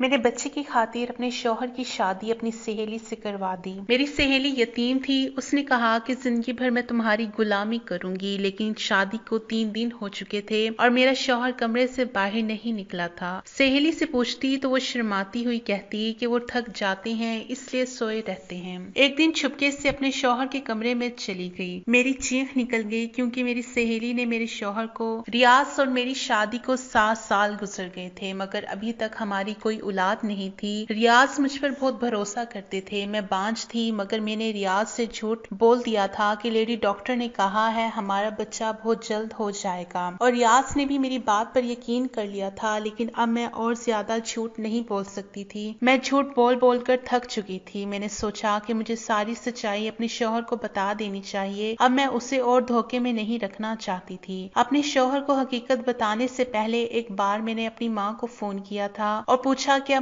मेरे बच्चे की खातिर अपने शौहर की शादी अपनी सहेली से करवा दी। मेरी सहेली यतीम थी। उसने कहा कि जिंदगी भर मैं तुम्हारी गुलामी करूंगी, लेकिन शादी को 3 दिन हो चुके थे और मेरा शौहर कमरे से बाहर नहीं निकला था। सहेली से पूछती तो वो शर्माती हुई कहती कि वो थक जाते हैं इसलिए सोए रहते हैं। एक दिन छुपके से अपने शौहर के कमरे में चली गई। मेरी चीख निकल गई क्योंकि मेरी सहेली ने मेरे शौहर को रियाज और मेरी शादी को 7 साल गुजर गए थे, मगर अभी तक हमारी कोई औलाद नहीं थी। रियाज मुझ पर बहुत भरोसा करते थे। मैं बांझ थी, मगर मैंने रियाज से झूठ बोल दिया था कि लेडी डॉक्टर ने कहा है हमारा बच्चा बहुत जल्द हो जाएगा, और रियाज ने भी मेरी बात पर यकीन कर लिया था। लेकिन अब मैं और ज्यादा झूठ नहीं बोल सकती थी। मैं झूठ बोल बोल कर थक चुकी थी। मैंने सोचा कि मुझे सारी सच्चाई अपने शौहर को बता देनी चाहिए। अब मैं उसे और धोखे में नहीं रखना चाहती थी। अपने शौहर को हकीकत बताने से पहले एक बार मैंने अपनी माँ को फोन किया था और पूछा कि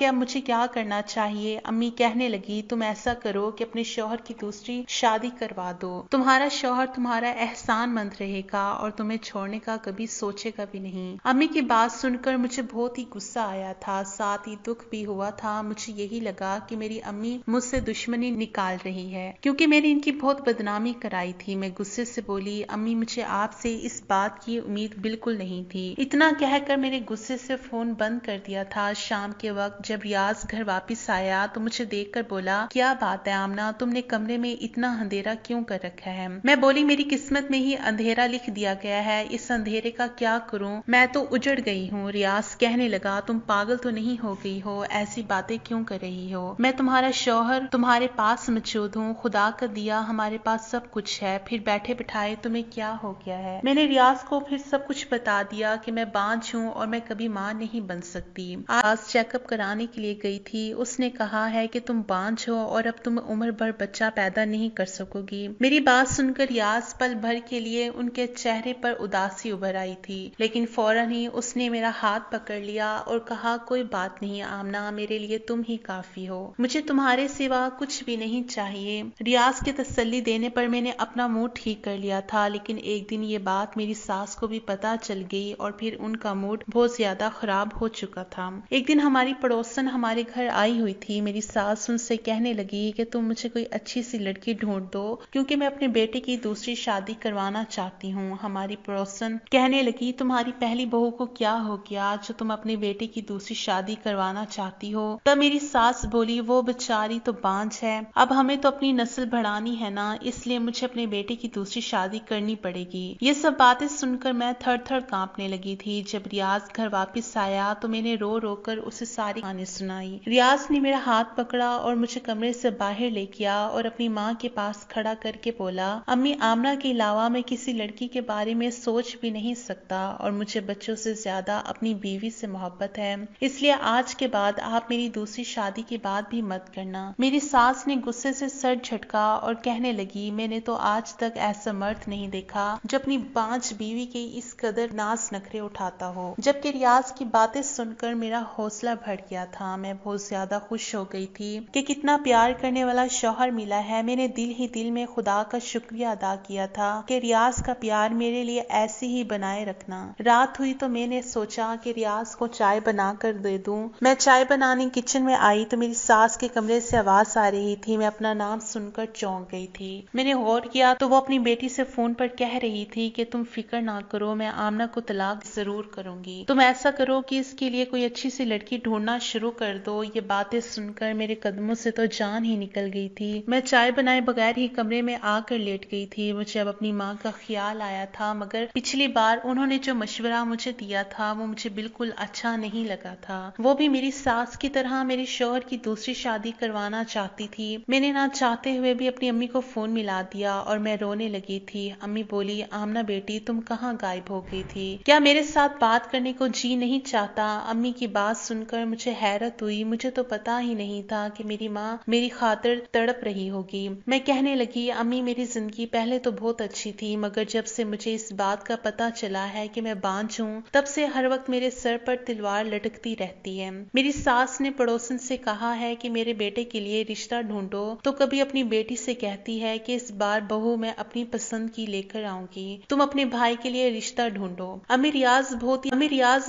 अब मुझे क्या करना चाहिए। अम्मी कहने लगी तुम ऐसा करो कि अपने शौहर की दूसरी शादी करवा दो। तुम्हारा शौहर तुम्हारा एहसानमंद रहेगा और तुम्हें छोड़ने का कभी सोचेगा भी नहीं। अम्मी की बात सुनकर मुझे बहुत ही गुस्सा आया था, साथ ही दुख भी हुआ था। मुझे यही लगा कि मेरी अम्मी मुझसे दुश्मनी निकाल रही है क्योंकि मैंने इनकी बहुत बदनामी कराई थी। मैं गुस्से से बोली अम्मी मुझे आपसे इस बात की उम्मीद बिल्कुल नहीं थी। इतना कहकर मेरे गुस्से से फोन बंद कर दिया था। शाम के वक्त जब रियाज घर वापस आया तो मुझे देखकर बोला क्या बात है आमना, तुमने कमरे में इतना अंधेरा क्यों कर रखा है। मैं बोली मेरी किस्मत में ही अंधेरा लिख दिया गया है, इस अंधेरे का क्या करूं, मैं तो उजड़ गई हूँ। रियाज कहने लगा तुम पागल तो नहीं हो गई हो, ऐसी बातें क्यों कर रही हो। मैं तुम्हारा शौहर तुम्हारे पास मौजूद हूँ, खुदा का दिया हमारे पास सब कुछ है, फिर बैठे बिठाए तुम्हें क्या हो गया है। मैंने रियाज को फिर सब कुछ बता दिया कि मैं बांझ हूँ और मैं कभी मां नहीं बन सकती। आज चेकअप कराने के लिए गई थी। उसने कहा है कि तुम बांझ हो और अब तुम उम्र भर बच्चा पैदा नहीं कर सकोगी। मेरी बात सुनकर रियाज पल भर के लिए उनके चेहरे पर उदासी उभर आई थी, लेकिन फौरन ही उसने मेरा हाथ पकड़ लिया और कहा कोई बात नहीं आमना, मेरे लिए तुम ही काफी हो, मुझे तुम्हारे सिवा कुछ भी नहीं चाहिए। रियाज की तसल्ली देने पर मैंने अपना मूड ठीक कर लिया था, लेकिन एक दिन ये बात मेरी सास को भी पता चल गई और फिर उनका मूड बहुत ज्यादा खराब हो चुका था। एक दिन हमारी पड़ोसन हमारे घर आई हुई थी। मेरी सास उनसे कहने लगी कि तुम मुझे कोई अच्छी सी लड़की ढूंढ दो क्योंकि मैं अपने बेटे की दूसरी शादी करवाना चाहती हूँ। हमारी पड़ोसन कहने लगी तुम्हारी पहली बहू को क्या हो गया जो तुम अपने बेटे की दूसरी शादी करवाना चाहती हो। तब मेरी सास बोली वो बेचारी तो बांझ है, अब हमें तो अपनी नस्ल बढ़ानी है ना, इसलिए मुझे अपने बेटे की दूसरी शादी करनी पड़ेगी। ये सब बातें सुनकर मैं थर थर कांपने लगी थी। जब रियाज घर वापस आया तो मैंने रो रो कर उसे सारी कहानी सुनाई। रियाज ने मेरा हाथ पकड़ा और मुझे कमरे से बाहर ले गया और अपनी माँ के पास खड़ा करके बोला अम्मी आमना के अलावा मैं किसी लड़की के बारे में सोच भी नहीं सकता और मुझे बच्चों से ज्यादा अपनी बीवी से मोहब्बत है, इसलिए आज के बाद आप मेरी दूसरी शादी की बात भी मत करना। मेरी सास ने गुस्से से सर झटका और कहने लगी मैंने तो आज तक ऐसा मर्द नहीं देखा जो अपनी बांझ बीवी के इस कदर नाज नखरे उठाता हो। जबकि रियाज की बातें सुनकर मेरा हौसला बढ़ गया था। मैं बहुत ज्यादा खुश हो गई थी कि कितना प्यार करने वाला शौहर मिला है। मैंने दिल ही दिल में खुदा का शुक्रिया अदा किया था कि रियाज का प्यार मेरे लिए ऐसे ही बनाए रखना। रात हुई तो मैंने सोचा कि रियाज को चाय बना कर दे दूं। मैं चाय बनाने किचन में आई तो मेरी सास के कमरे से आवाज आ रही थी। मैं अपना नाम सुनकर चौंक गई थी। मैंने गौर किया तो वो अपनी बेटी से फोन पर कह रही थी कि तुम फिक्र ना करो, मैं आमना को तलाक जरूर करूंगी, तुम ऐसा करो कि इसके लिए कोई अच्छी सी लड़की ढूंढना शुरू कर दो। ये बातें सुनकर मेरे कदमों से तो जान ही निकल गई थी। मैं चाय बनाए बगैर ही कमरे में आकर लेट गई थी। मुझे अब अपनी माँ का ख्याल आया था, मगर पिछली बार उन्होंने जो मशवरा मुझे दिया था वो मुझे बिल्कुल अच्छा नहीं लगा था। वो भी मेरी सास की तरह मेरे शौहर की दूसरी शादी करवाना चाहती थी। मैंने ना चाहते हुए भी अपनी अम्मी को फोन मिला दिया और मैं रोने लगी थी। अम्मी बोली आमना बेटी तुम कहाँ गायब हो गई थी, क्या मेरे साथ बात करने को जी नहीं चाहता। अम्मी की बात सुनकर मुझे हैरत हुई। मुझे तो पता ही नहीं था कि मेरी माँ मेरी खातिर तड़प रही होगी। मैं कहने लगी अम्मी मेरी जिंदगी पहले तो बहुत अच्छी थी, मगर जब से मुझे इस बात का पता चला है कि मैं बांझ हूँ तब से हर वक्त मेरे सर पर तलवार लटकती रहती है। मेरी सास ने पड़ोसन से कहा है कि मेरे बेटे के लिए रिश्ता ढूंढो, तो कभी अपनी बेटी से कहती है कि इस बार बहू मैं अपनी पसंद की लेकर आऊंगी, तुम अपने भाई के लिए रिश्ता ढूंढो। अम्मी रियाज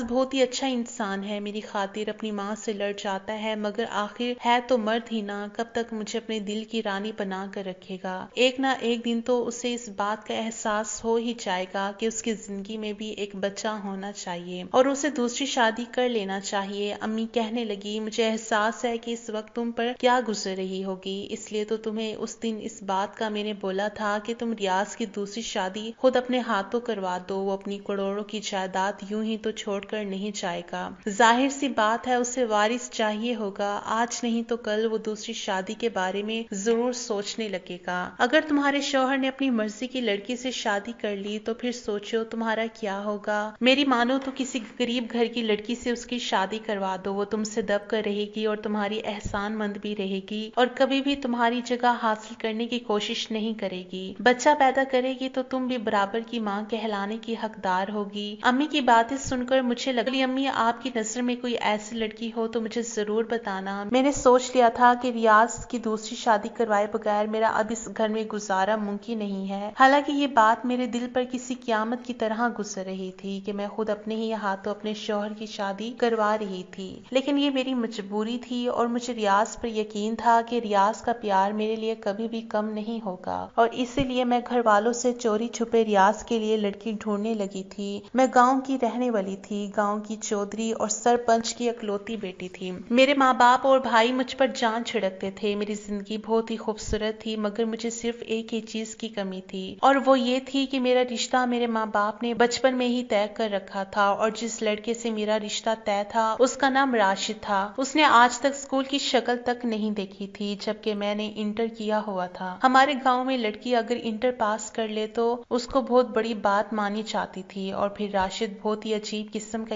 बहुत ही अच्छा इंसान है, मेरी खातिर अपनी माँ से लड़ जाता है, मगर आखिर है तो मर्द ही ना, कब तक मुझे अपने दिल की रानी बना कर रखेगा। एक ना एक दिन तो उसे इस बात का एहसास हो ही जाएगा कि उसकी जिंदगी में भी एक बच्चा होना चाहिए और उसे दूसरी शादी कर लेना चाहिए। अम्मी कहने लगी, मुझे एहसास है कि इस वक्त तुम पर क्या गुजर रही होगी, इसलिए तो तुम्हें उस दिन इस बात का मैंने बोला था कि तुम रियाज की दूसरी शादी खुद अपने हाथों करवा दो। वो अपनी करोड़ों की जायदाद यूं ही तो छोड़कर नहीं जाएगा। जाहिर सी बात है उसे वारिस चाहिए होगा, आज नहीं तो कल वो दूसरी शादी के बारे में जरूर सोचने लगेगा। अगर तुम्हारे शौहर ने अपनी मर्जी की लड़की से शादी कर ली तो फिर सोचो तुम्हारा क्या होगा। मेरी मानो तो किसी गरीब घर की लड़की से उसकी शादी करवा दो, वो तुमसे दब कर रहेगी और तुम्हारी एहसानमंद भी रहेगी और कभी भी तुम्हारी जगह हासिल करने की कोशिश नहीं करेगी। बच्चा पैदा करेगी तो तुम भी बराबर की माँ कहलाने की हकदार होगी। अम्मी की बातें सुनकर मुझे लगी, अम्मी आपकी नजर में कोई ऐसी लड़की हो तो मुझे जरूर बताना। मैंने सोच लिया था कि रियाज की दूसरी शादी करवाए बगैर मेरा अब इस घर में गुजारा मुमकिन नहीं है। हालांकि ये बात मेरे दिल पर किसी क़यामत की तरह गुजर रही थी कि मैं खुद अपने ही हाथों अपने शौहर की शादी करवा रही थी, लेकिन ये मेरी मजबूरी थी और मुझे रियाज पर यकीन था कि रियाज का प्यार मेरे लिए कभी भी कम नहीं होगा और इसीलिए मैं घर वालों से चोरी छुपे रियाज के लिए लड़की ढूंढने लगी थी। मैं गांव की रहने वाली थी, गांव की चौधरी और सरपंच की इकलौती बेटी थी। मेरे माँ बाप और भाई मुझ पर जान छिड़कते थे। मेरी जिंदगी बहुत ही खूबसूरत थी, मगर मुझे सिर्फ एक ही चीज की कमी थी और वो ये थी कि मेरा रिश्ता मेरे माँ बाप ने बचपन में ही तय कर रखा था और जिस लड़के से मेरा रिश्ता तय था उसका नाम राशिद था। उसने आज तक स्कूल की शक्ल तक नहीं देखी थी, जबकि मैंने इंटर किया हुआ था। हमारे गांव में लड़की अगर इंटर पास कर ले तो उसको बहुत बड़ी बात मानी जाती थी और फिर राशिद बहुत ही अजीब किस्म का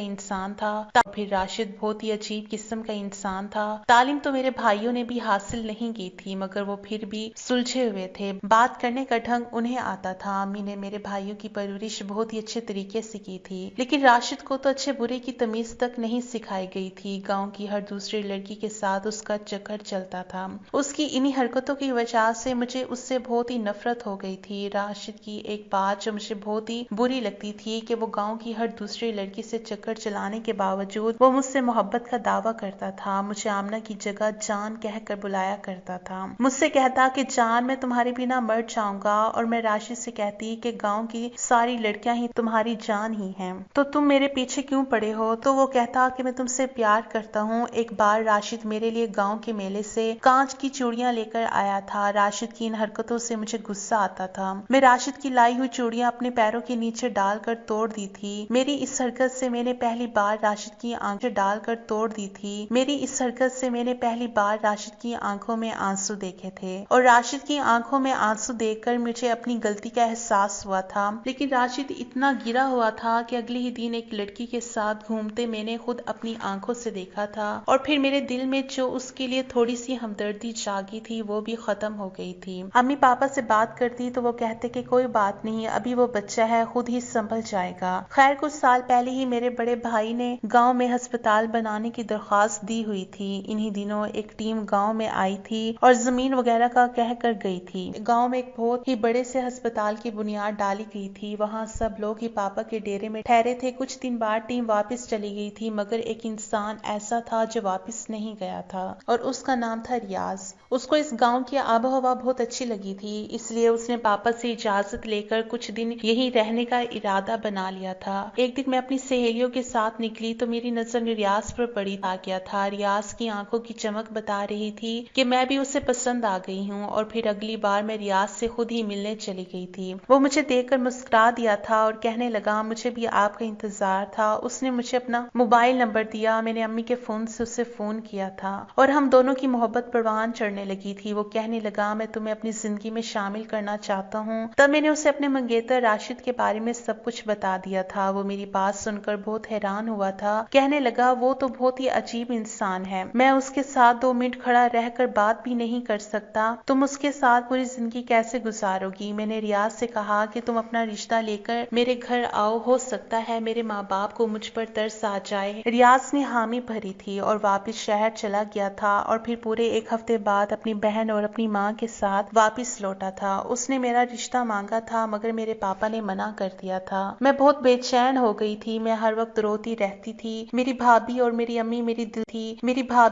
इंसान था। तालीम तो मेरे भाइयों ने भी हासिल नहीं की थी, मगर वो फिर भी सुलझे हुए थे। बात करने का ढंग उन्हें आता था। अम्मी ने मेरे भाइयों की परवरिश बहुत ही अच्छे तरीके से की थी, लेकिन राशिद को तो अच्छे बुरे की तमीज तक नहीं सिखाई गई थी। गांव की हर दूसरी लड़की के साथ उसका चक्कर चलता था। उसकी इन्हीं हरकतों की वजह से मुझे उससे बहुत ही नफरत हो गई थी। राशिद की एक बात जो मुझे बहुत ही बुरी लगती थी कि वो गांव की हर दूसरी लड़की से चक्कर चलाने के बावजूद वो मुझसे मोहब्बत का दावा करता था। मुझे आमना की जगह जान कहकर बुलाया करता था। मुझसे कहता कि जान मैं तुम्हारे बिना मर जाऊंगा और मैं राशिद से कहती कि गांव की सारी लड़कियां ही तुम्हारी जान ही हैं, तो तुम मेरे पीछे क्यों पड़े हो। तो वो कहता कि मैं तुमसे प्यार करता हूँ। एक बार राशिद मेरे लिए गांव के मेले से कांच की चूड़ियां लेकर आया था। राशिद की इन हरकतों से मुझे गुस्सा आता था। मैं राशिद की लाई हुई चूड़ियां अपने पैरों के नीचे डालकर तोड़ दी थी। मेरी इस हरकत से मैंने पहली बार राशिद की आंखें डालकर तोड़ दी थी। मेरी इस हरकत से मैंने पहली बार राशिद की आंखों में आंसू देखे थे और राशिद की आंखों में आंसू देखकर मुझे अपनी गलती का एहसास हुआ था। लेकिन राशिद इतना गिरा हुआ था कि अगले ही दिन एक लड़की के साथ घूमते मैंने खुद अपनी आंखों से देखा था और फिर मेरे दिल में जो उसके लिए थोड़ी सी हमदर्दी जागी थी वो भी खत्म हो गई थी। अम्मी पापा से बात करती तो वो कहते कि कोई बात नहीं, अभी वो बच्चा है, खुद ही संभल जाएगा। खैर कुछ साल पहले ही मेरे बड़े भाई ने गांव में अस्पताल बनाने की दरख्वास्त दी हुई थी। इन्हीं दिनों एक टीम गांव में आई थी और जमीन वगैरह का कह कर गई थी। गांव में एक बहुत ही बड़े से अस्पताल की बुनियाद डाली गई थी। वहाँ सब लोग ही पापा के डेरे में ठहरे थे। कुछ दिन बाद टीम वापस चली गई थी, मगर एक इंसान ऐसा था जो वापस नहीं गया था और उसका नाम था रियाज। उसको इस गांव की आबो हवा बहुत अच्छी लगी थी, इसलिए उसने पापा से इजाजत लेकर कुछ दिन यहीं रहने का इरादा बना लिया था। एक दिन मैं अपनी सहेलियों के साथ निकली तो मेरी नजर रियाज पर पड़ी आ गया था। रियाज की आंखों की चमक बता रही थी कि मैं भी उसे पसंद आ गई हूँ और फिर अगली बार मैं रियाज से खुद ही मिलने चली गई थी। वो मुझे देखकर मुस्कुरा दिया था और कहने लगा मुझे भी आपका इंतजार था। उसने मुझे अपना मोबाइल नंबर दिया। मैंने अम्मी के फोन से उसे फोन किया था और हम दोनों की मोहब्बत परवान चढ़ने लगी थी। वो कहने लगा मैं तुम्हें अपनी जिंदगी में शामिल करना चाहता हूँ। तब मैंने उसे अपने मंगेतर राशिद के बारे में सब कुछ बता दिया था। वो मेरी बात सुनकर बहुत हैरान हुआ था। कहने लगा वो तो बहुत ही अजीब इंसान है, मैं उसके साथ 2 मिनट खड़ा रहकर बात भी नहीं कर सकता। तुम उसके साथ पूरी जिंदगी कैसे गुजारोगी। मैंने रियाज से कहा कि तुम अपना रिश्ता लेकर मेरे घर आओ, हो सकता है मेरे माँ बाप को मुझ पर तरस आ जाए। रियाज ने हामी भरी थी और वापस शहर चला गया था और फिर पूरे 1 हफ्ते बाद अपनी बहन और अपनी माँ के साथ वापस लौटा था। उसने मेरा रिश्ता मांगा था, मगर मेरे पापा ने मना कर दिया था। मैं बहुत बेचैन हो गई थी। मैं हर वक्त रोती रहती रहती थी। मेरी भाभी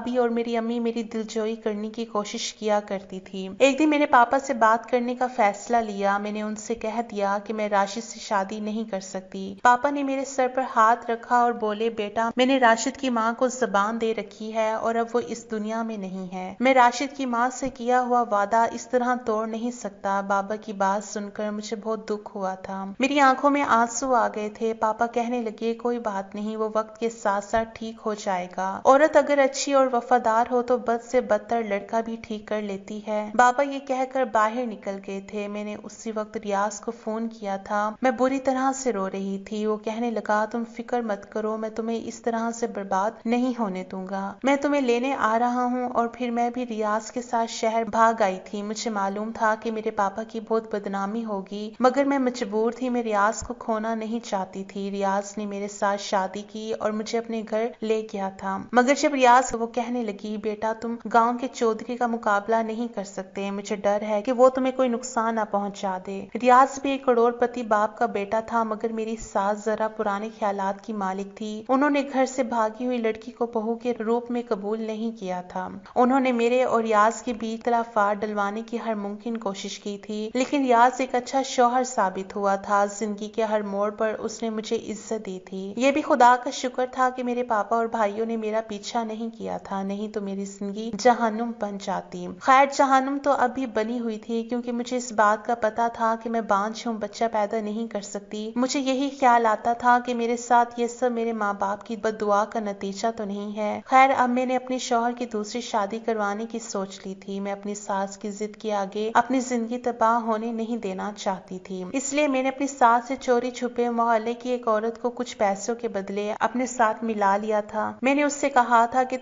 और मेरी अम्मी मेरी दिलजोई करने की कोशिश किया करती थी। एक दिन मैंने पापा से बात करने का फैसला लिया। मैंने उनसे कह दिया कि मैं राशिद से शादी नहीं कर सकती। पापा ने मेरे सर पर हाथ रखा और बोले, बेटा, मैंने राशिद की माँ को ज़बान दे रखी है और अब वो इस दुनिया में नहीं है। मैं राशिद की माँ से किया हुआ वादा इस तरह तोड़ नहीं सकता। बाबा की बात सुनकर मुझे बहुत दुख हुआ था। मेरी आंखों में आंसू आ गए थे। पापा कहने लगे, कोई बात नहीं, वो वक्त के साथ साथ ठीक हो जाएगा। औरत अगर अच्छी और वफादार हो तो बद से बदतर लड़का भी ठीक कर लेती है। बाबा ये कहकर बाहर निकल गए थे। मैंने उसी वक्त रियाज को फोन किया था। मैं बुरी तरह से रो रही थी। वो कहने लगा, तुम फिक्र मत करो, मैं तुम्हें इस तरह से बर्बाद नहीं होने दूंगा। मैं तुम्हें लेने आ रहा हूँ। और फिर मैं भी रियाज के साथ शहर भाग आई थी। मुझे मालूम था कि मेरे पापा की बहुत बदनामी होगी, मगर मैं मजबूर थी। मैं रियाज को खोना नहीं चाहती थी। रियाज ने मेरे साथ शादी की और मुझे अपने घर ले गया था। मगर जब रियाज वो कहने लगी, बेटा, तुम गांव के चौधरी का मुकाबला नहीं कर सकते। मुझे डर है कि वो तुम्हें कोई नुकसान न पहुंचा दे। रियाज भी एक करोड़पति बाप का बेटा था, मगर मेरी सास जरा पुराने ख्यालात की मालिक थी। उन्होंने घर से भागी हुई लड़की को बहू के रूप में कबूल नहीं किया था। उन्होंने मेरे और रियाज के बीच इख्तिलाफात डलवाने की हर मुमकिन कोशिश की थी, लेकिन रियाज एक अच्छा शौहर साबित हुआ था। जिंदगी के हर मोड़ पर उसने मुझे इज्जत दी थी। यह भी खुदा का शुक्र था कि मेरे पापा और भाइयों ने मेरा पीछा नहीं किया था, नहीं तो मेरी जिंदगी जहन्नुम बन जाती। खैर, जहन्नुम तो अब भी बनी हुई थी, क्योंकि मुझे इस बात का पता था कि मैं बांझ हूँ, बच्चा पैदा नहीं कर सकती। मुझे यही ख्याल आता था कि मेरे साथ ये सब मेरे माँ बाप की बद्दुआ का नतीजा तो नहीं है। खैर, अब मैंने अपने शौहर की दूसरी शादी करवाने की सोच ली थी। मैं अपनी सास की जिद के आगे अपनी जिंदगी तबाह होने नहीं देना चाहती थी। इसलिए मैंने अपनी सास से चोरी छुपे मोहल्ले की एक औरत को कुछ पैसों के बदले अपने साथ मिला लिया था। मैंने उससे कहा था कि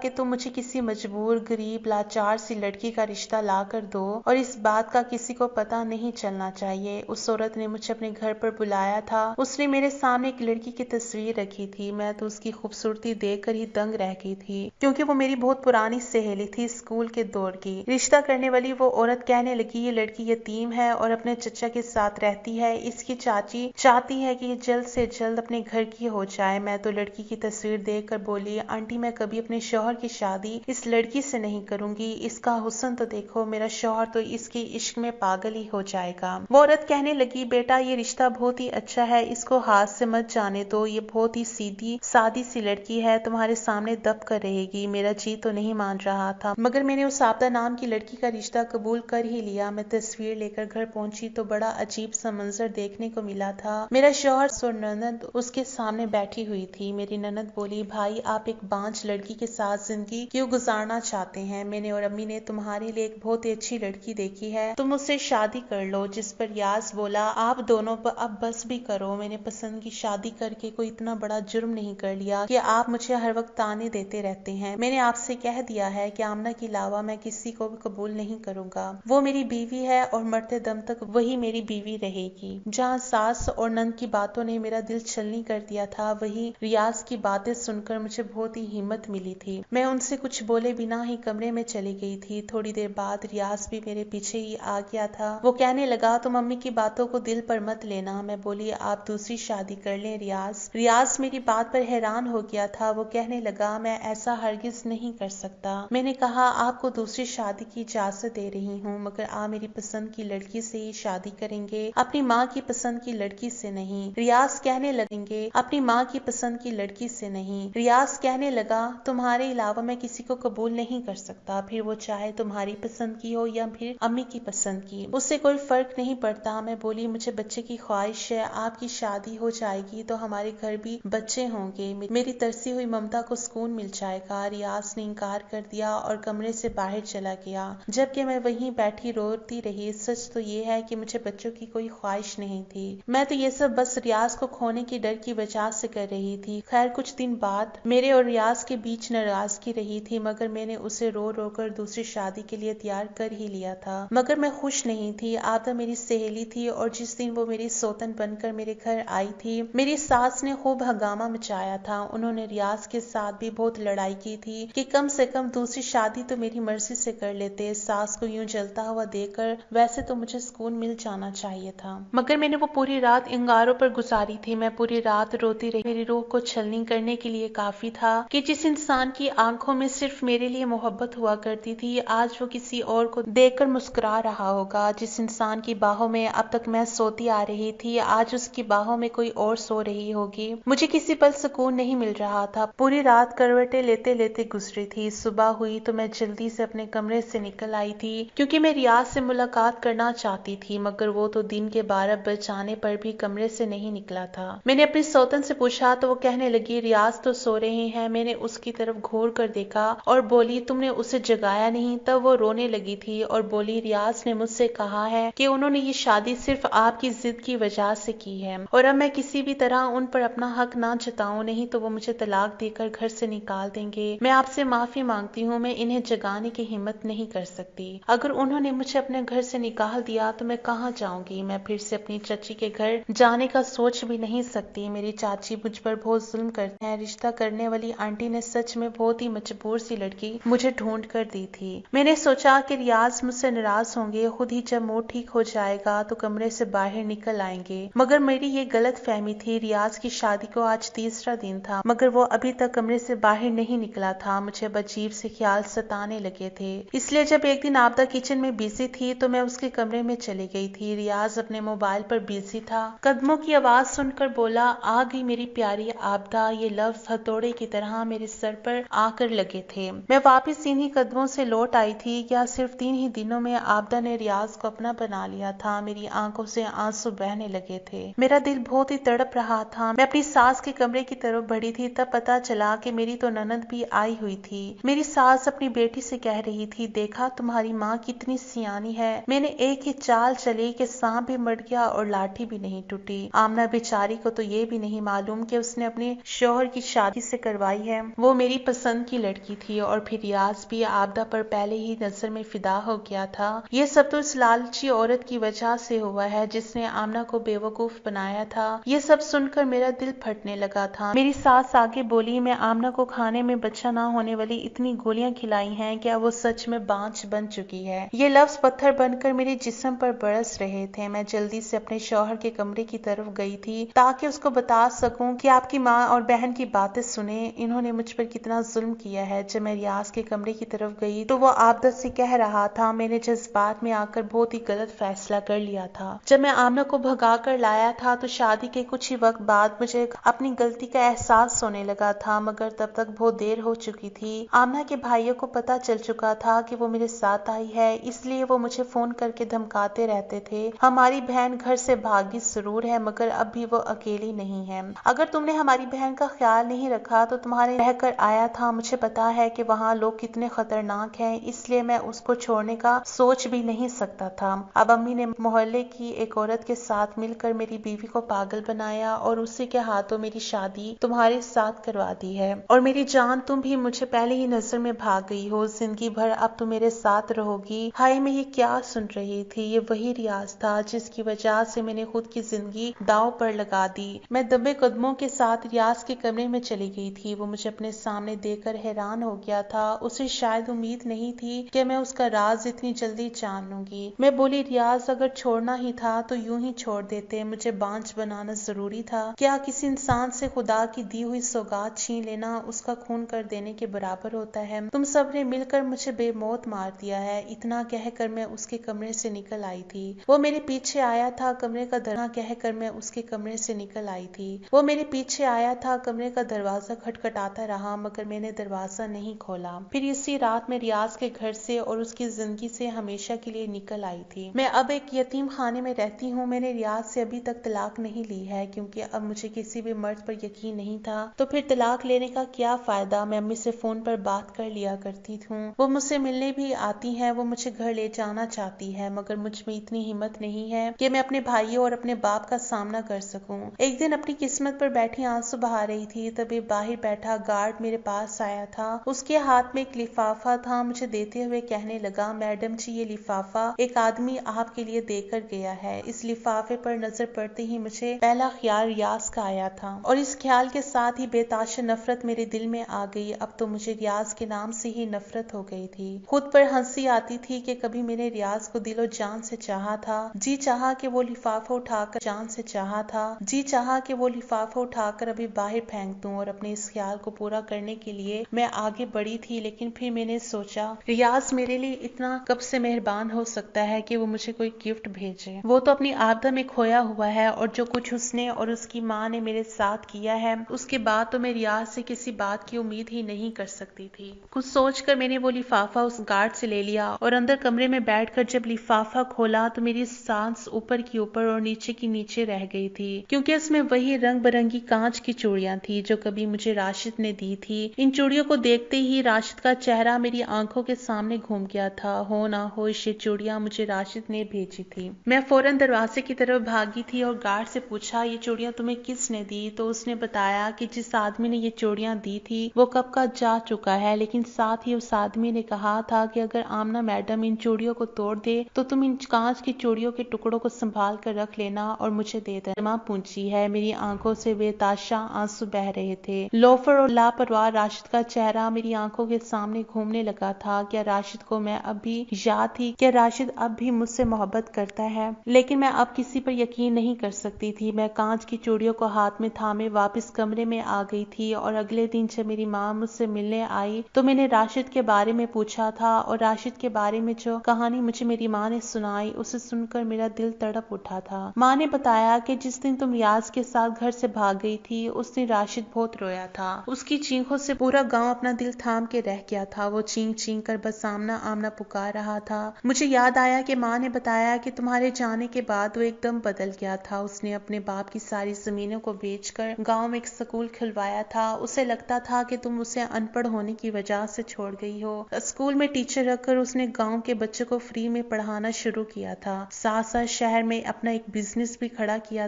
तुम मुझे किसी मजबूर, गरीब, लाचार सी लड़की का रिश्ता ला कर दो और इस बात का किसी को पता नहीं चलना चाहिए। उस औरत ने मुझे अपने घर पर बुलाया था। उसने मेरे सामने एक लड़की की तस्वीर रखी थी। मैं तो उसकी खूबसूरती देखकर ही दंग रह गई थी, क्योंकि वो मेरी बहुत पुरानी सहेली थी, स्कूल के दौर की। रिश्ता करने वाली वो औरत कहने लगी, ये लड़की यतीम है और अपने चचा के साथ रहती है। इसकी चाची चाहती है कि ये जल्द से जल्द अपने घर की हो जाए। मैं तो लड़की की तस्वीर देखकर बोली, आंटी, मैं कभी अपने शौहर की शादी इस लड़की से नहीं करूंगी। इसका हुस्न तो देखो, मेरा शौहर तो इसके इश्क में पागल ही हो जाएगा। वो औरत कहने लगी, बेटा, ये रिश्ता बहुत ही अच्छा है, इसको हाथ से मत जाने दो। ये बहुत ही सीधी सादी सी लड़की है, तुम्हारे सामने दब कर रहेगी। मेरा जी तो नहीं मान रहा था, मगर मैंने उस आपदा नाम की लड़की का रिश्ता कबूल कर ही लिया। मैं तस्वीर लेकर घर पहुंची तो बड़ा अजीब सा मंजर देखने को मिला था। मेरा शौहर और ननद उसके सामने बैठी हुई थी। मेरी ननद बोली, भाई, आप एक बांझ लड़की के साथ जिंदगी क्यों गुजारना चाहते हैं? मैंने और अम्मी ने तुम्हारे लिए एक बहुत ही अच्छी लड़की देखी है, तुम उससे शादी कर लो। जिस पर रियाज बोला, आप दोनों अब बस भी करो। मैंने पसंद की शादी करके कोई इतना बड़ा जुर्म नहीं कर लिया कि आप मुझे हर वक्त ताने देते रहते हैं। मैंने आपसे कह दिया है कि आमना के अलावा मैं किसी को भी कबूल नहीं करूंगा। वो मेरी बीवी है और मरते दम तक वही मेरी बीवी रहेगी। जहाँ सास और नंद की बातों ने मेरा दिल छलनी कर दिया था, वही रियाज की बातें सुनकर मुझे बहुत ही हिम्मत मिली थी। मैं उनसे कुछ बोले बिना ही कमरे में चली गई थी। थोड़ी देर बाद रियाज भी मेरे पीछे ही आ गया था। वो कहने लगा, तुम मम्मी की बातों को दिल पर मत लेना। मैं बोली, आप दूसरी शादी कर लें रियाज मेरी बात पर हैरान हो गया था। वो कहने लगा, मैं ऐसा हरगिज नहीं कर सकता। मैंने कहा, आपको दूसरी शादी की इजाजत दे रही हूँ, मगर आप मेरी पसंद की लड़की से ही शादी करेंगे, अपनी माँ की पसंद की लड़की से नहीं। रियाज कहने लगेंगे, अपनी माँ की पसंद की लड़की से नहीं। रियाज कहने लगा, तुम्हारे अलावा मैं किसी को कबूल नहीं कर सकता, फिर वो चाहे तुम्हारी पसंद की हो या फिर अम्मी की पसंद की, उससे कोई फर्क नहीं पड़ता। मैं बोली, मुझे बच्चे की ख्वाहिश है, आपकी शादी हो जाएगी तो हमारे घर भी बच्चे होंगे, मेरी तरसी हुई ममता को सुकून मिल जाएगा। रियाज ने इनकार कर दिया और कमरे से बाहर चला गया, जबकि मैं वहीं बैठी रोती रही। सच तो ये है कि मुझे बच्चों की कोई ख्वाहिश नहीं थी। मैं तो ये सब बस रियाज को खोने की डर की वजह से कर रही थी। खैर, कुछ दिन बाद मेरे और रियाज के बीच नाराजगी रही थी, मगर मैंने उसे रो रो कर दूसरी शादी के लिए तैयार कर ही लिया था। मगर मैं खुश नहीं थी। आबदा मेरी सहेली थी और जिस दिन वो मेरी सौतन बनकर मेरे घर आई थी, मेरी सास ने खूब हंगामा मचाया था। उन्होंने रियाज के साथ भी बहुत लड़ाई की थी कि कम से कम दूसरी शादी तो मेरी मर्जी से कर लेते। सास को यूं जलता हुआ देखकर वैसे तो मुझे सुकून मिल जाना चाहिए था, मगर मैंने वो पूरी रात इंगारों पर गुजारी थी। मैं पूरी पूरी रात रोती रही। मेरी रूह को छलनी करने के लिए काफी था कि जिस इंसान की आंखों में सिर्फ मेरे लिए मोहब्बत हुआ करती थी, आज वो किसी और को देखकर मुस्कुरा रहा होगा। जिस इंसान की बाहों में अब तक मैं सोती आ रही थी, आज उसकी बाहों में कोई और सो रही होगी। मुझे किसी पल सुकून नहीं मिल रहा था। पूरी रात करवटें लेते लेते गुजरी थी। सुबह हुई तो मैं जल्दी से अपने कमरे से निकल आई थी, क्योंकि मैं रियाज से मुलाकात करना चाहती थी, मगर वो तो दिन के 12 बज जाने पर भी कमरे से नहीं निकला था। मैंने अपनी सौतन से पूछा तो वो कहने लगी, रियाज तो सो रहे हैं। मैंने उसकी तरफ घूर कर देखा और बोली, तुमने उसे जगाया नहीं? तब वो रोने लगी थी और बोली, रियाज ने मुझसे कहा है कि उन्होंने ये शादी सिर्फ आपकी जिद की वजह से की है और अब मैं किसी भी तरह उन पर अपना हक ना जताऊं, नहीं तो वो मुझे तलाक देकर घर से निकाल देंगे। मैं आपसे माफी मांगती हूँ, मैं इन्हें जगाने की हिम्मत नहीं कर सकती। अगर उन्होंने मुझे अपने घर से निकाल दिया तो मैं कहाँ जाऊंगी? मैं फिर से अपनी चाची के घर जाने का सोच भी नहीं सकती। मेरी चाची मुझ पर बहुत जुल्म करते हैं। रिश्ता करने वाली आंटी ने सच में बहुत ही मजबूर सी लड़की मुझे ढूंढ कर दी थी। मैंने सोचा कि रियाज मुझसे नाराज होंगे, खुद ही जब मूड ठीक हो जाएगा तो कमरे से बाहर निकल आएंगे, मगर मेरी ये गलत फहमी थी। रियाज की शादी को आज तीसरा दिन था, मगर वो अभी तक कमरे से बाहर नहीं निकला था। मुझे अजीब से ख्याल सताने लगे थे, इसलिए जब एक दिन आबदा किचन में बिजी थी तो मैं उसके कमरे में चली गई थी। रियाज अपने मोबाइल पर बिजी था। कदमों की आवाज सुनकर बोला, आ गई मेरी प्यारी आबदा। ये लफ्ज हथौड़े की तरह मेरे सर पर आकर लगे थे। मैं वापस इन्हीं कदमों से लौट आई थी। क्या सिर्फ 3 ही दिनों में आबदा ने रियाज को अपना बना लिया था? मेरी आंखों से आंसू बहने लगे थे। मेरा दिल बहुत ही तड़प रहा था। मैं अपनी सास के कमरे की तरफ बढ़ी थी, तब पता चला कि मेरी तो ननद भी आई हुई थी। मेरी सास अपनी बेटी से कह रही थी, देखा तुम्हारी माँ कितनी सियानी है। मैंने एक ही चाल चली कि सांप भी मर गया और लाठी भी नहीं टूटी। आमना बेचारी को तो ये भी नहीं मालूम कि उसने अपने शौहर की शादी से करवाई है। वो मेरी पसंद की लड़की थी और फिर रियाज भी आबदा पर पहले ही नजर में फिदा हो गया था। ये सब तो इस लालची औरत की वजह से हुआ है जिसने आमना को बेवकूफ बनाया था। ये सब सुनकर मेरा दिल फटने लगा था। मेरी सास आगे बोली, मैं आमना को खाने में बच्चा ना होने वाली इतनी गोलियां खिलाई हैं, क्या वो सच में बांझ बन चुकी है? ये लफ्ज पत्थर बनकर मेरे जिस्म पर बरस रहे थे। मैं जल्दी से अपने शौहर के कमरे की तरफ गई थी ताकि उसको बता सकूं कि आपकी माँ और बहन की बातें सुने, इन्होंने मुझ पर कितना जुल्म किया है। जब मैं रियाज के कमरे की तरफ गई तो वो आबदा से कह रहा था, मैंने जज्बात में आकर बहुत ही गलत फैसला कर लिया था। जब मैं आमना को भगा कर लाया था तो शादी के कुछ ही वक्त बाद मुझे अपनी गलती का एहसास होने लगा था, मगर तब तक बहुत देर हो चुकी थी। आमना के भाइयों को पता चल चुका था कि वो मेरे साथ आई है, इसलिए वो मुझे फोन करके धमकाते रहते थे। हमारी बहन घर से भागी जरूर है, मगर अब भी वो अकेली नहीं है। अगर तुमने हमारी बहन का ख्याल नहीं रखा तो तुम्हारे रहकर आया था। मुझे पता है कि वहाँ लोग कितने खतरनाक हैं, इसलिए मैं उसको छोड़ने का सोच भी नहीं सकता था। अब अम्मी ने मोहल्ले की एक औरत के साथ मिलकर मेरी बीवी को पागल बनाया और उसी के हाथों मेरी शादी तुम्हारे साथ करवा दी है। और मेरी जान, तुम भी मुझे पहले ही नजर में भाग गई हो। जिंदगी भर अब तुम मेरे साथ रहोगी। हाय, मैं ये क्या सुन रही थी? ये वही रियाज था जिसकी वजह से मैंने खुद की जिंदगी दांव पर लगा दी। मैं दबे कदमों के साथ रियाज के कमरे में चली गई थी। वो मुझे अपने सामने देखकर हैरान हो गया था। उसे शायद उम्मीद नहीं थी कि मैं उसका राज इतनी जल्दी जान लूंगी। मैं बोली, रियाज अगर छोड़ना ही था तो यूं ही छोड़ देते, मुझे बांझ बनाना जरूरी था? क्या किसी इंसान से खुदा की दी हुई सौगात छीन लेना उसका खून कर देने के बराबर होता है? तुम सब ने मिलकर मुझे बेमौत मार दिया है। इतना कहकर मैं उसके कमरे से निकल आई थी। वो मेरे पीछे आया था, कमरे का दरवाजा कहकर मैं उसके कमरे से निकल आई थी। वो मेरे पीछे आया था, कमरे का दरवाजा खटखटाता रहा, मगर मैंने दरवाजा नहीं खोला। फिर इसी रात में रियाज के घर से और उसकी जिंदगी से हमेशा के लिए निकल आई थी। मैं अब एक यतीम खाने में रहती हूँ। मैंने रियाज से अभी तक तलाक नहीं ली है, क्योंकि अब मुझे किसी भी मर्द पर यकीन नहीं था। तो फिर तलाक लेने का क्या फायदा? मैं अम्मी से फोन पर बात कर लिया करती हूँ। वो मुझसे मिलने भी आती है, वो मुझे घर ले जाना चाहती है, मगर मुझ में इतनी हिम्मत नहीं है कि मैं अपने भाइयों और अपने बाप का सामना कर सकूं। एक दिन अपनी किस्मत पर बैठी आंसू बहा रही थी, तभी बाहर बैठा गार्ड मेरे पास आया था। उसके हाथ में एक लिफाफा था। मुझे देते हुए कहने लगा, मैडम जी, ये लिफाफा एक आदमी आपके लिए देकर गया है। इस लिफाफे पर नजर पड़ते ही मुझे पहला ख्याल रियाज का आया था और इस ख्याल के साथ ही बेताशा नफरत मेरे दिल में आ गई। अब तो मुझे रियाज के नाम से ही नफरत हो गई थी। खुद पर हंसी आती थी कि कभी मैंने रियाज को दिलो जान से चाहा था। जी चाहा कि वो लिफाफा उठाकर जान से चाहा था। जी चाहा कि वो लिफाफा उठाकर अभी बाहर फेंक दूं और अपने इस ख्याल को पूरा करने के लिए मैं आगे बढ़ी थी, लेकिन फिर मैंने सोचा रियाज मेरे लिए इतना कब से मेहरबान हो सकता है कि वो मुझे कोई गिफ्ट भेजे। वो तो अपनी आपदा में खोया हुआ है और जो कुछ उसने और उसकी माँ ने मेरे साथ किया है, उसके बाद तो मैं रियाज से किसी बात की उम्मीद ही नहीं कर सकती थी। कुछ सोचकर मैंने वो लिफाफा उस गार्ड से ले लिया और अंदर कमरे में बैठकर जब लिफाफा खोला तो मेरी सांस ऊपर की ऊपर और नीचे की नीचे रह गई थी, क्योंकि उसमें वही रंग बिरंगी कांच की चूड़ियां थी जो कभी मुझे राशिद ने दी थी। इन चूड़ियों को देखते ही राशिद का चेहरा मेरी आंखों के सामने घूम गया था। हो ना हो ये चूड़ियां मुझे राशिद ने भेजी थी। मैं फौरन दरवाजे की तरफ भागी थी और गार्ड से पूछा, ये चूड़ियां तुम्हें किसने दी? तो उसने बताया कि जिस आदमी ने ये चूड़ियां दी थी वो कब का जा चुका है, लेकिन साथ ही उस आदमी ने कहा था कि अगर आमना मैडम इन चूड़ियों को तोड़ दे तो तुम इन कांच की चूड़ियों के टुकड़ों को संभाल कर रख लेना और मुझे दे देना। पूछी है, मेरी आंखों से बेताशा आंसू बह रहे थे। लोफर और लापरवाह राशिद का चेहरा मेरी आंखों के सामने घूमने लगा था। क्या राशिद को मैं अब भी याद थी? क्या राशिद अब भी मुझसे मोहब्बत करता है? लेकिन मैं अब किसी पर यकीन नहीं कर सकती थी। मैं कांच की चूड़ियों को हाथ में थामे वापस कमरे में आ गई थी और अगले दिन जब मेरी माँ मुझसे मिलने आई तो मैंने राशिद के बारे में पूछा था और राशिद के बारे में जो कहानी मुझे मेरी माँ ने सुनाई उसे सुनकर मेरा दिल तड़प उठा था। माँ ने बताया कि जिस दिन तुम रियाज के साथ घर से भाग गई थी उस दिन राशिद बहुत रोया था। उसकी चीखों से पूरा गांव अपना दिल थाम के रह गया था। वो चीख चीख कर बस आमना आमना पुकार रहा था। मुझे याद आया कि माँ ने बताया कि तुम्हारे जाने के बाद वो एकदम बदल गया था। उसने अपने बाप की सारी जमीनों को बेचकर गांव में एक स्कूल खुलवाया था। उसे लगता था कि तुम उसे अनपढ़ होने की वजह से छोड़ गई हो। स्कूल में टीचर रखकर उसने गांव के बच्चों को फ्री में पढ़ाना शुरू किया था। साथ साथ शहर में अपना एक बिजनेस भी खड़ा किया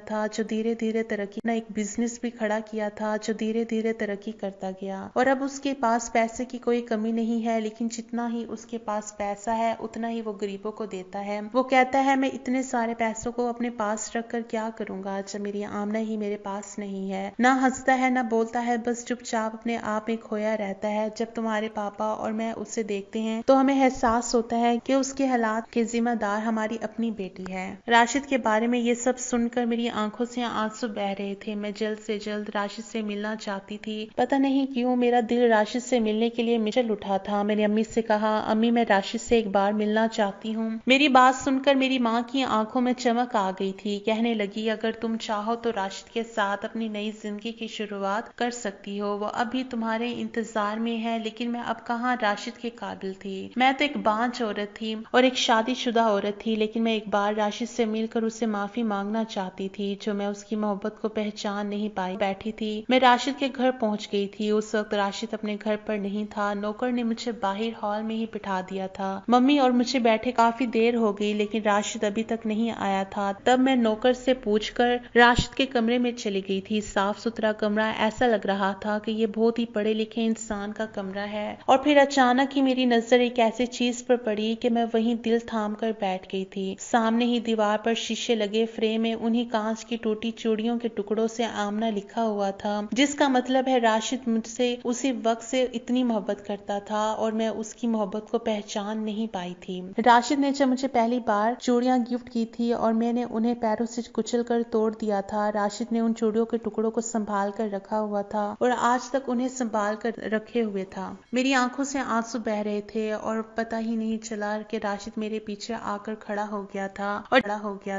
था जो धीरे धीरे तरक्की करता गया। और अब उसके पास पैसे की कोई कमी नहीं है, लेकिन जितना ही उसके पास पैसा है उतना ही वो गरीबों को देता है। वो कहता है, मैं इतने सारे पैसों को अपने पास रखकर क्या करूंगा जब मेरी आमना ही मेरे पास नहीं है। ना हंसता है ना बोलता है, बस चुपचाप अपने आप में खोया रहता है। जब तुम्हारे पापा और मैं उसे देखते हैं तो हमें एहसास होता है कि उसके हालात के जिम्मेदार हमारी अपनी बेटी है। राशिद के बारे में ये सब सुनकर मेरी आंखों से आंसू बह रहे थे। मैं जल्द से जल्द राशिद से मिलना चाहती थी। पता नहीं क्यों मेरा दिल राशिद से मिलने के लिए मिचल उठा था। मैंने अम्मी से कहा, अम्मी मैं राशिद से एक बार मिलना चाहती हूँ। मेरी बात सुनकर मेरी माँ की आंखों में चमक आ गई थी। कहने लगी, अगर तुम चाहो तो राशिद के साथ अपनी नई जिंदगी की शुरुआत कर सकती हो। वो अभी तुम्हारे इंतजार में है। लेकिन मैं अब कहाँ राशिद के काबिल थी। मैं तो एक बांझ औरत थी और एक शादीशुदा औरत थी, लेकिन मैं एक बार राशिद से मिलकर उसे माफी मांगना चाहती थी जो मैं उसकी मोहब्बत को पहचान नहीं पाई बैठी थी। मैं राशिद के घर पहुंच गई थी। उस वक्त राशिद अपने घर पर नहीं था। नौकर ने मुझे बाहर हॉल में ही बिठा दिया था। मम्मी और मुझे बैठे काफी देर हो गई, लेकिन राशिद अभी तक नहीं आया था। तब मैं नौकर से पूछकर राशिद के कमरे में चली गई थी। साफ सुथरा कमरा, ऐसा लग रहा था कि ये बहुत ही पढ़े लिखे इंसान का कमरा है। और फिर अचानक ही मेरी नजर एक ऐसी चीज पर पड़ी कि मैं वहीं दिल थाम कर बैठ गई थी। सामने ही दीवार पर शीशे लगे फ्रेम में उन्हीं कांच की टूटी चूड़ियों के टुकड़ों से आमना लिखा हुआ था, जिसका मतलब है राशिद मुझसे उसी वक्त से इतनी मोहब्बत करता था और मैं उसकी मोहब्बत को पहचान नहीं पाई थी। राशिद ने जब मुझे पहली बार चूड़ियां गिफ्ट की थी और मैंने उन्हें पैरों से कुचल कर तोड़ दिया था, राशिद ने उन चूड़ियों के टुकड़ों को संभाल कर रखा हुआ था और आज तक उन्हें संभाल कर रखे हुए था। मेरी आंखों से आंसू बह रहे थे और पता ही नहीं चला कि राशिद मेरे पीछे आकर खड़ा हो गया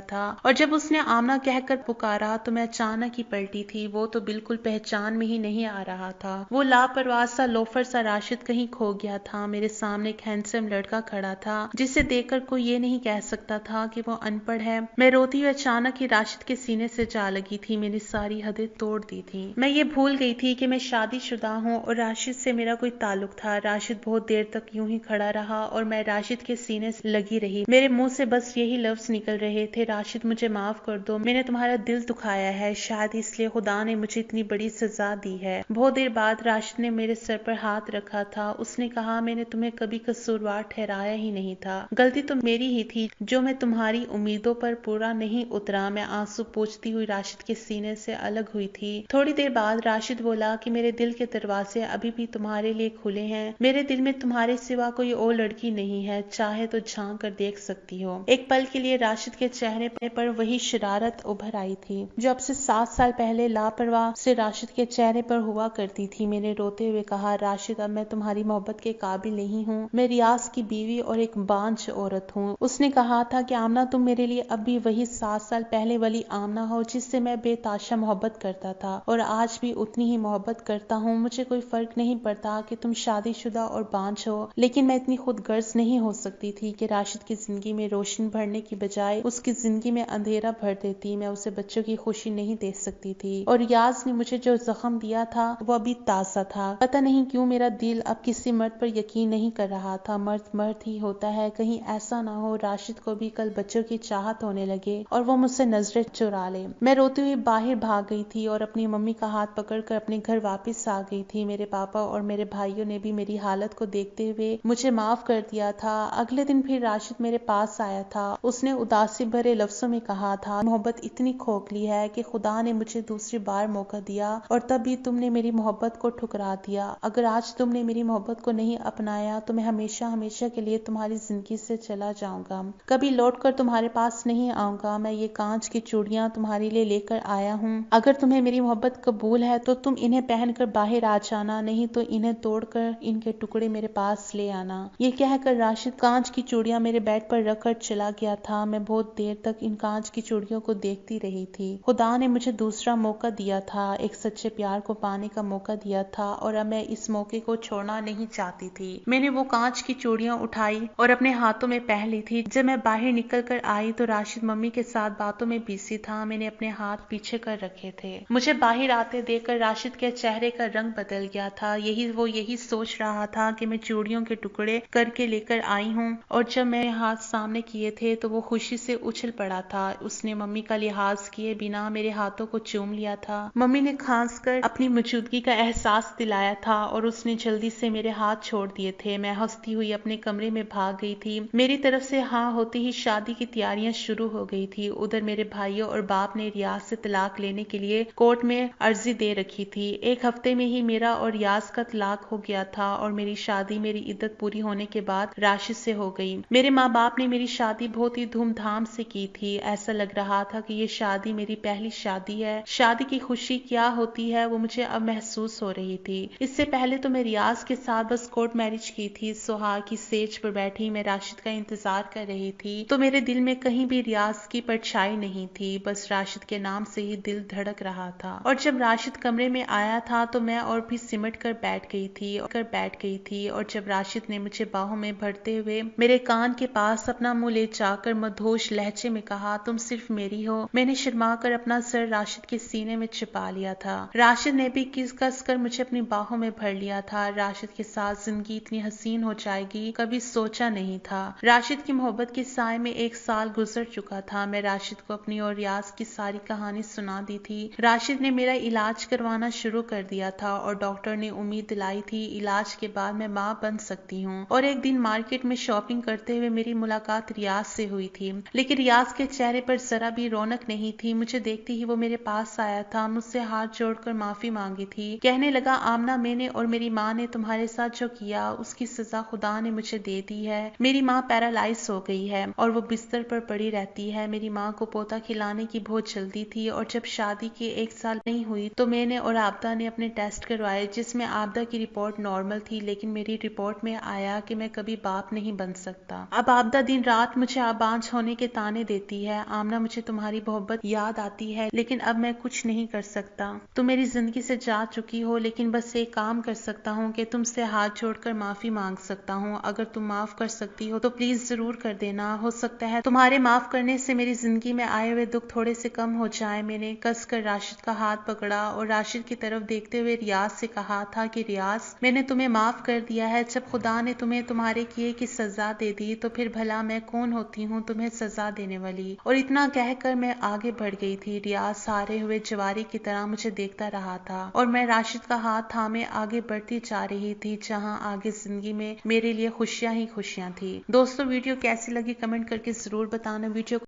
था और जब उसने आमना कहकर पुकारा तो मैं अचानक ही पलटी थी। वो तो बिल्कुल पहचान में ही नहीं आ रहा था। वो लापरवाह सा लोफर सा राशिद कहीं खो गया था। मेरे सामने एक हैंडसम लड़का खड़ा था जिसे देखकर कोई ये नहीं कह सकता था कि वो अनपढ़ है। मैं रोती हुई अचानक ही राशिद के सीने से जा लगी थी। मैंने सारी हदें तोड़ दी थी। मैं ये भूल गई थी कि मैं शादीशुदा हूँ और राशिद से मेरा कोई ताल्लुक था। राशिद बहुत देर तक यूं ही खड़ा रहा और मैं राशिद के सीने से लगी रही। मेरे मुंह से बस यही लफ्ज निकल रहे थे, राशिद मुझे माफ कर दो, मैंने तुम्हारा दिल दुखाया है, शायद इसलिए खुदा ने मुझे इतनी बड़ी सजा दी है। बहुत देर बाद राशिद ने मेरे सर पर हाथ रखा था। उसने कहा, मैंने तुम्हें कभी कसूरवार ठहराया ही नहीं था। गलती तो मेरी ही थी जो मैं तुम्हारी उम्मीदों पर पूरा नहीं उतरा। मैं आंसू पोंछती हुई राशिद के सीने से अलग हुई थी। थोड़ी देर बाद राशिद बोला कि मेरे दिल के दरवाजे अभी भी तुम्हारे लिए खुले हैं। मेरे दिल में तुम्हारे सिवा कोई और लड़की नहीं है, चाहे तो झांक कर देख सकती हो। एक पल के लिए राशिद के चेहरे पर वही शरारत उभर आई थी। जो अब से 7 साल पहले लापरवाह से राशिद के चेहरे पर हुआ करती थी। मैंने रोते हुए कहा, राशिद अब मैं तुम्हारी मोहब्बत के काबिल नहीं हूँ। मैं रियाज की बीवी और एक बांझ औरत हूँ। उसने कहा था कि आमना तुम मेरे लिए अब भी वही 7 साल पहले वाली आमना हो जिससे मैं बेताशा मोहब्बत करता था और आज भी उतनी ही मोहब्बत करता हूँ। मुझे कोई फर्क नहीं पड़ता कि तुम शादीशुदा और बांझ हो, लेकिन मैं इतनी खुद गर्ज नहीं हो सकती थी कि राशिद की जिंदगी में रोशनी भरने की बजाय उसकी जिंदगी में अंधेरा भर देती। मैं उसे बच्चों की खुशी नहीं दे सकती थी और रियाज ने मुझे जो जख्म दिया था वो अभी ताजा था। पता नहीं क्यों मेरा दिल अब किसी मर्द पर यकीन नहीं कर रहा था। मर्द मर्द ही होता है, कहीं ऐसा ना हो राशिद को भी कल बच्चों की चाहत होने लगे और वो मुझसे नजरें चुरा ले। मैं रोती हुई बाहर भाग गई थी और अपनी मम्मी का हाथ पकड़कर अपने घर वापस आ गई थी। मेरे पापा और मेरे भाइयों ने भी मेरी हालत को देखते हुए मुझे माफ कर दिया था। अगले दिन फिर राशिद मेरे पास आया था। उसने उदासी भरे लफ्जों में कहा था, मोहब्बत इतनी खोखली है कि खुदा ने मुझे दूसरी बार मौका दिया और तब भी तुमने मेरी मोहब्बत को ठुकरा दिया। अगर आज तुमने मेरी मोहब्बत को नहीं अपनाया तो मैं हमेशा हमेशा के लिए तुम्हारी जिंदगी से चला जाऊंगा, कभी लौटकर तुम्हारे पास नहीं आऊंगा। मैं ये कांच की चूड़ियां तुम्हारे लिए लेकर आया हूँ। अगर तुम्हें मेरी मोहब्बत कबूल है तो तुम इन्हें पहनकर बाहर आ जाना, नहीं तो इन्हें तोड़कर इनके टुकड़े मेरे पास ले आना। ये कहकर राशिद कांच की चूड़ियां मेरे बेड पर रखकर चला गया था। मैं बहुत देर तक इन कांच की चूड़ियों को देखती रही थी। खुदा ने मुझे दूसरा मौका दिया था, एक सच्चे प्यार को पाने का मौका दिया था और अब मैं इस मौके को छोड़ना नहीं चाहती थी। मैंने वो कांच की चूड़ियां उठाई और अपने हाथों में पहन ली थी। जब मैं बाहर निकल कर आई तो राशिद मम्मी के साथ बातों में बिजी था। मैंने अपने हाथ पीछे कर रखे थे। मुझे बाहर आते देखकर राशिद के चेहरे का रंग बदल गया था। यही सोच रहा था कि मैं चूड़ियों के टुकड़े करके लेकर आई हूँ और जब मैंने हाथ सामने किए थे तो वो खुशी से उछल पड़ा था। उसने मम्मी का लिहाज किए बिना मेरे हाथों को चूम लिया था। मम्मी ने खांसकर अपनी मौजूदगी का एहसास दिलाया था और उसने जल्दी से मेरे हाथ छोड़ दिए थे। मैं हंसती हुई अपने कमरे में भाग गई थी। मेरी तरफ से हाँ होते ही शादी की तैयारियां शुरू हो गई थी। उधर मेरे भाइयों और बाप ने रियाज से तलाक लेने के लिए कोर्ट में अर्जी दे रखी थी। एक हफ्ते में ही मेरा और रियाज का तलाक हो गया था और मेरी शादी मेरी इद्दत पूरी होने के बाद राशिद से हो गई। मेरे माँ बाप ने मेरी शादी बहुत ही धूमधाम से की थी। ऐसा लग रहा था कि ये शादी मेरी पहली शादी है। शादी की खुशी क्या होती है वो मुझे अब महसूस हो रही थी। इससे पहले तो मैं रियाज के साथ बस कोर्ट मैरिज की थी। सुहाग की सेज पर बैठी मैं राशिद का इंतजार कर रही थी तो मेरे दिल में कहीं भी रियाज की परछाई नहीं थी, बस राशिद के नाम से ही दिल धड़क रहा था। और जब राशिद कमरे में आया था तो मैं और भी सिमट कर बैठ गई थी और जब राशिद ने मुझे बाहों में भरते हुए मेरे कान के पास अपना मुंह ले जाकर मधोश लहजे में कहा, तुम सिर्फ मेरी हो, मैंने शर्मा कर अपना सर राशिद के सीने में छिपा लिया था। राशिद ने भी कस कर मुझे अपनी बाहों में भर लिया था। राशिद के साथ जिंदगी इतनी हसीन हो जाएगी कभी सोचा नहीं था। राशिद की मोहब्बत के साए में 1 साल गुजर चुका था। मैं राशिद को अपनी और रियाज की सारी कहानी सुना दी थी। राशिद ने मेरा इलाज करवाना शुरू कर दिया था और डॉक्टर ने उम्मीद दिलाई थी इलाज के बाद मैं माँ बन सकती हूँ। और एक दिन मार्केट में शॉपिंग करते हुए मेरी मुलाकात रियाज से हुई थी, लेकिन रियाज के चेहरे पर जरा भी रौनक नहीं थी। मुझे देखते ही वो मेरे पास आया था, मुझसे हाथ जोड़कर माफी मांगी थी। कहने लगा, आमना मैंने और मेरी माँ ने तुम्हारे साथ जो किया उसकी सजा खुदा ने मुझे दे दी है। मेरी माँ पैरालाइज हो गई है और वो बिस्तर पर पड़ी रहती है। मेरी माँ को पोता खिलाने की बहुत जल्दी थी और जब शादी के 1 साल नहीं हुई तो मैंने और आबदा ने अपने टेस्ट करवाए जिसमें आबदा की रिपोर्ट नॉर्मल थी, लेकिन मेरी रिपोर्ट में आया कि मैं कभी बाप नहीं बन सकता। अब आबदा दिन रात मुझे आबांझ होने के ताने देती है। आमना मुझे तुम्हारी मोहब्बत याद आती है लेकिन अब मैं कुछ नहीं कर सकता। तुम मेरी जिंदगी से जा चुकी हो, लेकिन बस एक काम कर सकता हूँ कि तुमसे हाथ जोड़कर माफी मांग सकता हूँ। अगर तुम माफ कर सकती हो तो प्लीज जरूर कर देना। हो सकता है तुम्हारे माफ करने से मेरी जिंदगी में आए हुए दुख थोड़े से कम हो जाए। मैंने कस कर राशिद का हाथ पकड़ा और राशिद की तरफ देखते हुए रियाज से कहा था कि रियाज, मैंने तुम्हें माफ कर दिया है। जब खुदा ने तुम्हें तुम्हारे किए की सजा दे दी तो फिर भला मैं कौन होती हूँ तुम्हें सजा देने वाली। और इतना कहकर मैं आगे बढ़ गई थी। रियाज सारे हुए जवारी की तरह मुझे देखता रहा था और मैं राशिद का हाथ थामे आगे बढ़ती जा रही थी, जहाँ आगे जिंदगी में मेरे लिए खुशियां ही खुशियां थी। दोस्तों, वीडियो कैसी लगी कमेंट करके जरूर बताना। वीडियो